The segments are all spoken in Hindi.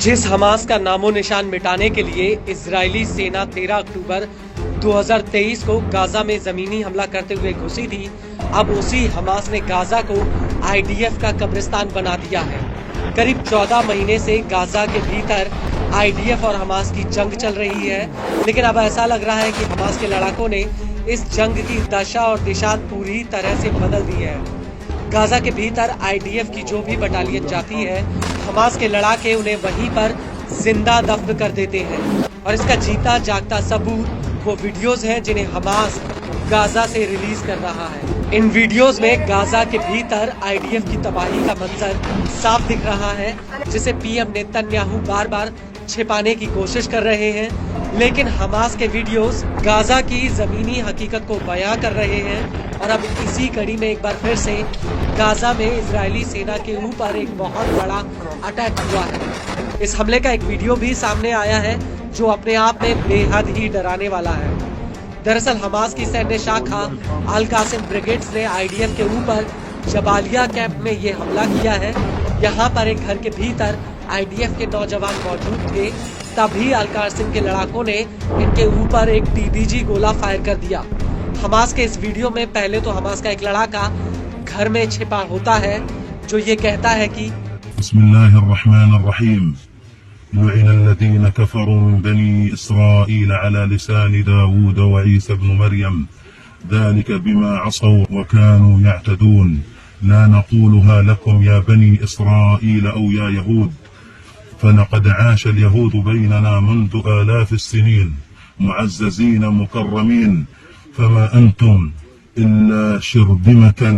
जिस हमास का नामो निशान मिटाने के लिए इजरायली सेना 13 अक्टूबर 2023 को गाजा में जमीनी हमला करते हुए घुसी थी, अब उसी हमास ने गाजा को आईडीएफ का कब्रिस्तान बना दिया है। करीब 14 महीने से गाजा के भीतर आईडीएफ और हमास की जंग चल रही है, लेकिन अब ऐसा लग रहा है कि हमास के लड़ाकों ने इस जंग की दशा और दिशा पूरी तरह से बदल दी है। गाजा के भीतर आईडीएफ की जो भी बटालियन जाती है, हमास के लड़ाके उन्हें वहीं पर जिंदा दफन कर देते हैं। और इसका जीता जागता सबूत वो वीडियोस हैं जिन्हें हमास गाजा से रिलीज कर रहा है। इन वीडियोस में गाजा के भीतर आईडीएफ की तबाही का मंजर साफ दिख रहा है, जिसे पीएम नेतन्याहू बार बार छिपाने की कोशिश कर रहे हैं, लेकिन हमास के वीडियोस गाजा की जमीनी हकीकत को बयां कर रहे हैं। और अब इसी कड़ी में एक बार फिर से गाजा में इजरायली सेना के ऊपर एक बहुत बड़ा अटैक हुआ है। इस हमले का एक वीडियो भी सामने आया है जो अपने आप में बेहद ही डराने वाला है। दरअसल हमास की सैन्य शाखा अल कासिम ब्रिगेड्स ने आईडीएफ के ऊपर जबालिया कैंप में ये हमला किया है। यहाँ पर एक घर के भीतर आईडीएफ के नौजवान मौजूद थे, तभी अल कासिम के लड़ाकों ने इनके ऊपर एक टीबीजी गोला फायर कर दिया। हमास के इस वीडियो में पहले तो हमास का एक लड़ाका घर में छिपा होता है जो ये कहता है कि बिस्मिल्लाहिर्रहमानिर्रहीम लुइनल्लज़ीना कफ़रू मिन बनी इस्राईल अला लिसान दाऊद व ईसा इब्न मरियम ज़ालिका बिमा असौ व कानू यअतदून ला नक़ूलुहा लकुम या बनी इस्राईल औ या यहूद फलक़द आश अल-यहूद बैनना मुंज़ आलाफ अस्सिनीन मुअज़्ज़ज़ीन मुकर्रमीन फमा अंतुम इल्ला शिरदिमतन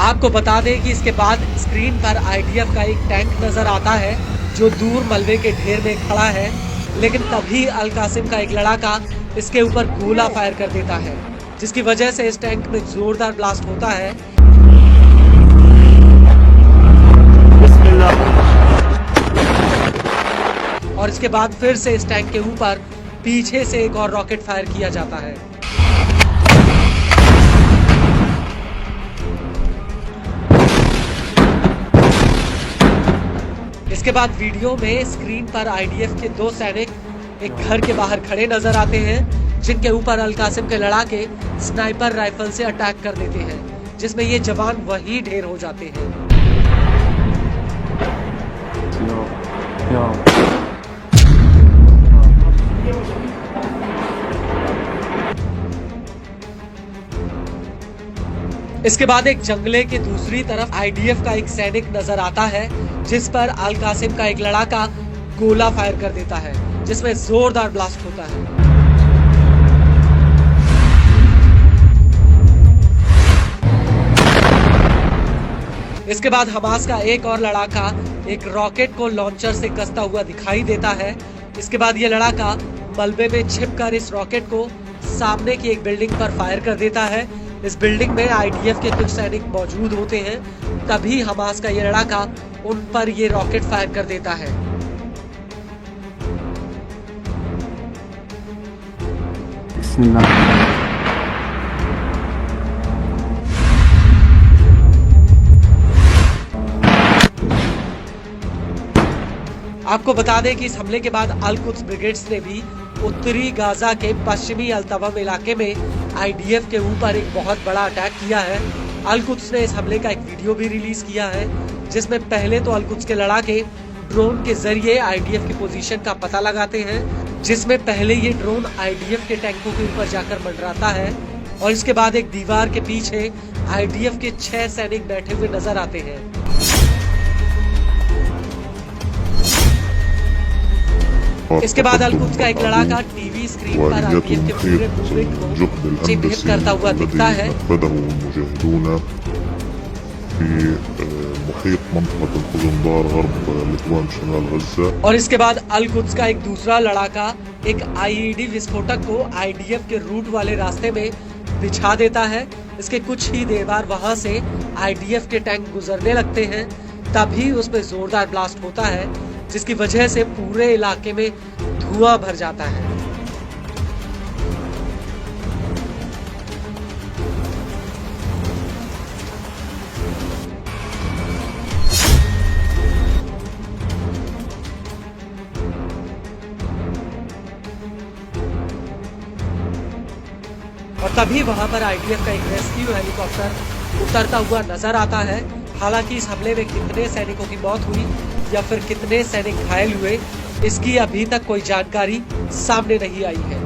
आपको बता दें कि इसके बाद स्क्रीन पर आईडीएफ का एक टैंक नजर आता है जो दूर मलबे के ढेर में खड़ा है, लेकिन तभी अल कासिम का एक लड़ाका इसके ऊपर गोला फायर कर देता है, जिसकी वजह से इस टैंक में जोरदार ब्लास्ट होता है। और इसके बाद फिर से इस टैंक के ऊपर पीछे से एक और रॉकेट फायर किया जाता है। इसके बाद वीडियो में स्क्रीन पर आईडीएफ के 2 सैनिक एक घर के बाहर खड़े नजर आते हैं, जिनके ऊपर अल कासिम के लड़ाके स्नाइपर राइफल से अटैक कर देते हैं, जिसमें ये जवान वही ढेर हो जाते हैं। इसके बाद एक जंगले के दूसरी तरफ आईडीएफ का एक सैनिक नजर आता है, जिस पर अल कासिम का एक लड़ाका गोला फायर कर देता है, जिसमें जोरदार ब्लास्ट होता है। इसके बाद हमास का एक और लड़ाका एक रॉकेट को लॉन्चर से कसता हुआ दिखाई देता है। इसके बाद ये लड़ाका मलबे में छिपकर इस रॉकेट को सामने की एक बिल्डिंग पर फायर कर देता है। इस बिल्डिंग में आईडीएफ के कुछ सैनिक मौजूद होते हैं, तभी हमास का ये लड़ाका उन पर ये रॉकेट फायर कर देता है। आपको बता दें कि इस हमले के बाद अल कुद्स ब्रिगेड्स ने भी उत्तरी गाजा के पश्चिमी अल-तवम इलाके में आईडीएफ के ऊपर एक बहुत बड़ा अटैक किया है। अल कुद्स ने इस हमले का एक वीडियो भी रिलीज किया है, जिसमें पहले तो अल कुद्स के लड़ाके ड्रोन के जरिए आईडीएफ की पोजीशन का पता लगाते हैं, जिसमें पहले ये ड्रोन आईडीएफ के टैंकों के ऊपर जाकर मंडराता है और इसके बाद एक दीवार के पीछे आईडीएफ के 6 सैनिक बैठे हुए नजर आते हैं। इसके बाद अल कुद्स का एक लड़ाका टीवी स्क्रीन पर आईडीएफ के पूरे मूवमेंट को चिन्हित करता हुआ दिखता है। और इसके बाद अल कुद्स का एक दूसरा लड़ाका एक आईईडी विस्फोटक को आईडीएफ के रूट वाले रास्ते में बिछा देता है। इसके कुछ ही देर बाद वहां से आईडीएफ के टैंक गुजरने लगते हैं। तभी उसमें जोरदार ब्लास्ट होता है, जिसकी वजह से पूरे इलाके में धुआं भर जाता है। और तभी वहां पर आईडीएफ का एक रेस्क्यू हेलीकॉप्टर उतरता हुआ नजर आता है। हालांकि इस हमले में कितने सैनिकों की मौत हुई या फिर कितने सैनिक घायल हुए, इसकी अभी तक कोई जानकारी सामने नहीं आई है।